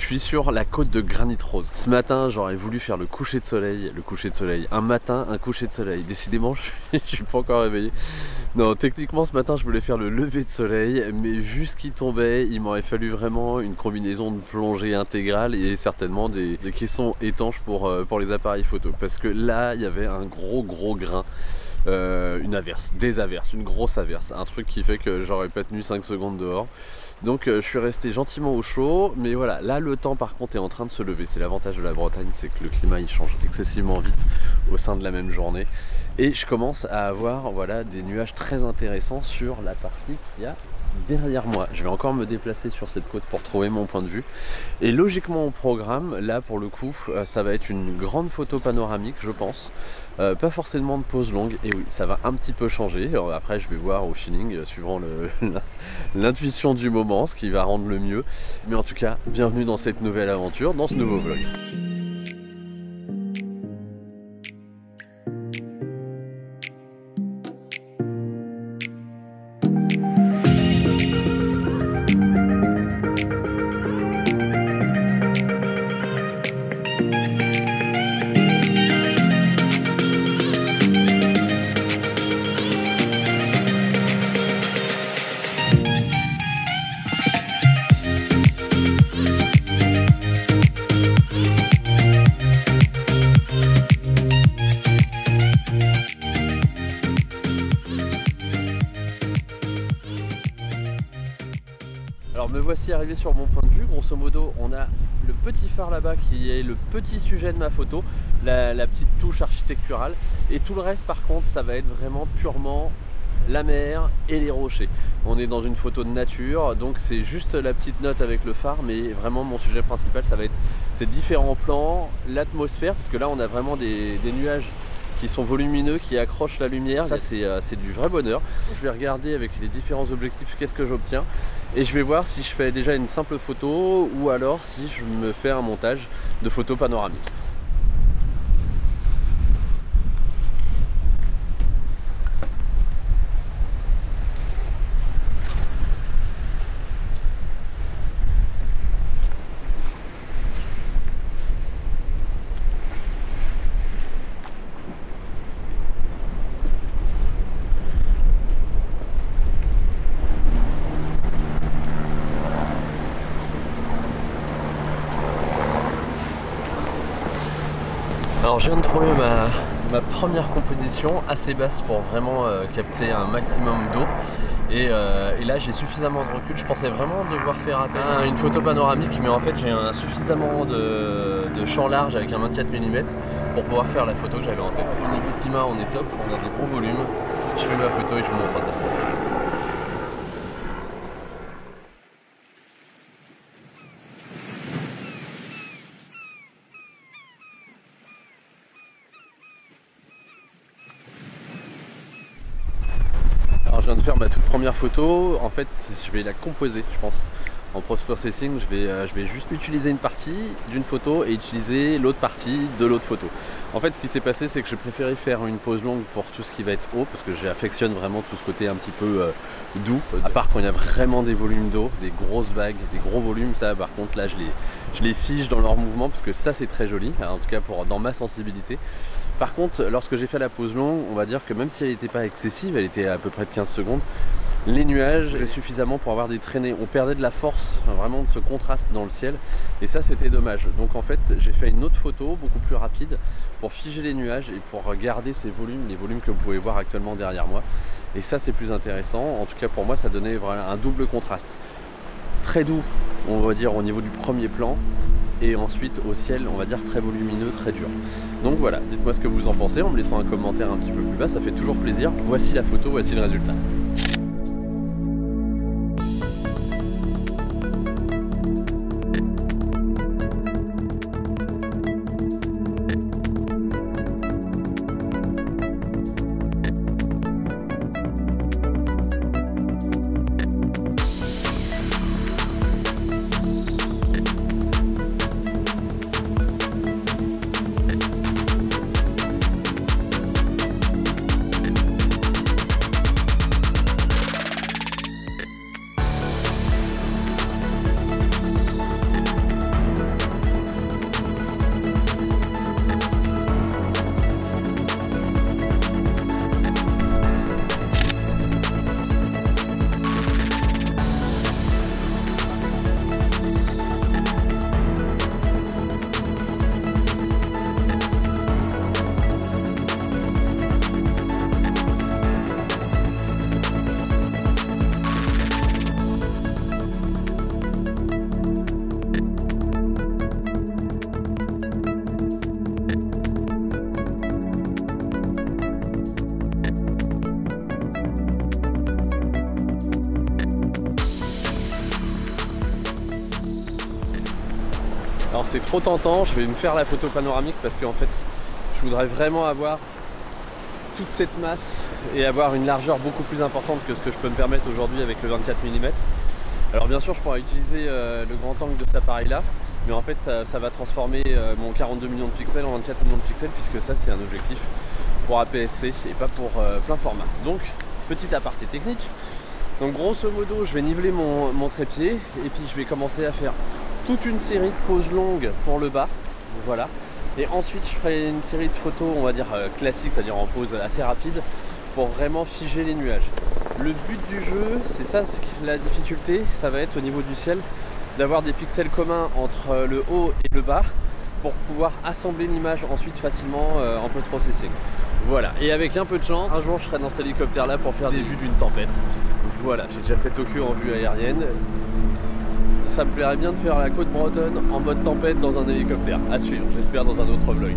Je suis sur la côte de Granite Rose. Ce matin, j'aurais voulu faire le coucher de soleil. Un matin, un coucher de soleil. Décidément, je suis pas encore réveillé. Non, techniquement, ce matin, je voulais faire le lever de soleil, mais vu ce qui tombait, il m'aurait fallu vraiment une combinaison de plongée intégrale et certainement des caissons étanches pour les appareils photo. Parce que là, il y avait un gros grain. Une averse, des averses, une grosse averse, un truc qui fait que j'aurais pas tenu 5 secondes dehors. Donc je suis resté gentiment au chaud, mais voilà, là le temps par contre est en train de se lever. C'est l'avantage de la Bretagne, c'est que le climat il change excessivement vite au sein de la même journée. Et je commence à avoir voilà, des nuages très intéressants sur la partie qu'il y a derrière moi. Je vais encore me déplacer sur cette côte pour trouver mon point de vue. Et logiquement au programme, là pour le coup, ça va être une grande photo panoramique, je pense. Pas forcément de pause longue, et oui, ça va un petit peu changer. Alors après, je vais voir au feeling, suivant l'intuition du moment, ce qui va rendre le mieux. Mais en tout cas, bienvenue dans cette nouvelle aventure, dans ce nouveau vlog. Alors me voici arrivé sur mon point de vue. Grosso modo, on a le petit phare là-bas qui est le petit sujet de ma photo, la petite touche architecturale, et tout le reste par contre ça va être vraiment purement la mer et les rochers. On est dans une photo de nature, donc c'est juste la petite note avec le phare, mais vraiment mon sujet principal ça va être ces différents plans, l'atmosphère, parce que là on a vraiment des nuages qui sont volumineux, qui accrochent la lumière. Ça c'est du vrai bonheur. Je vais regarder avec les différents objectifs qu'est-ce que j'obtiens, et je vais voir si je fais déjà une simple photo ou alors si je me fais un montage de photos panoramiques. Alors je viens de trouver ma première composition assez basse pour vraiment capter un maximum d'eau, et là j'ai suffisamment de recul. Je pensais vraiment devoir faire appel à une photo panoramique, mais en fait j'ai suffisamment de champ large avec un 24 mm pour pouvoir faire la photo que j'avais en tête. Au niveau du climat on est top, on a des gros volumes. Je fais ma photo et je vous montre ça. Alors je viens de faire ma toute première photo. En fait je vais la composer, je pense. En post-processing, je vais juste utiliser une partie d'une photo et utiliser l'autre partie de l'autre photo. En fait ce qui s'est passé, c'est que je préférais faire une pause longue pour tout ce qui va être eau, parce que j'affectionne vraiment tout ce côté un petit peu doux, à part quand il y a vraiment des volumes d'eau, des grosses vagues, des gros volumes. Ça par contre là je les fige dans leur mouvement, parce que ça c'est très joli, en tout cas dans ma sensibilité. Par contre, lorsque j'ai fait la pause longue, on va dire que même si elle n'était pas excessive, elle était à peu près de 15 secondes, les nuages étaient suffisamment pour avoir des traînées. On perdait de la force, vraiment de ce contraste dans le ciel, et ça c'était dommage. Donc en fait j'ai fait une autre photo beaucoup plus rapide pour figer les nuages et pour garder ces volumes, les volumes que vous pouvez voir actuellement derrière moi. Et ça c'est plus intéressant, en tout cas pour moi ça donnait vraiment un double contraste. Très doux, on va dire au niveau du premier plan, et ensuite au ciel on va dire très volumineux, très dur. Donc voilà, dites-moi ce que vous en pensez en me laissant un commentaire un petit peu plus bas, ça fait toujours plaisir. Voici la photo, voici le résultat. Alors c'est trop tentant, je vais me faire la photo panoramique parce qu'en fait je voudrais vraiment avoir toute cette masse et avoir une largeur beaucoup plus importante que ce que je peux me permettre aujourd'hui avec le 24 mm. Alors bien sûr je pourrais utiliser le grand angle de cet appareil là, mais en fait ça va transformer mon 42 millions de pixels en 24 millions de pixels, puisque ça c'est un objectif pour APS-C et pas pour plein format. Donc petit aparté technique. Donc grosso modo je vais niveler mon trépied et puis je vais commencer à faire toute une série de poses longues pour le bas, voilà. Et ensuite je ferai une série de photos, on va dire classiques, c'est-à-dire en pose assez rapide, pour vraiment figer les nuages. Le but du jeu, c'est ça, la difficulté, ça va être au niveau du ciel, d'avoir des pixels communs entre le haut et le bas, pour pouvoir assembler l'image ensuite facilement en post-processing. Voilà, et avec un peu de chance, un jour je serai dans cet hélicoptère là pour faire des vues d'une tempête. Voilà, j'ai déjà fait Tokyo en vue aérienne. Ça me plairait bien de faire la côte bretonne en mode tempête dans un hélicoptère. À suivre, j'espère dans un autre vlog.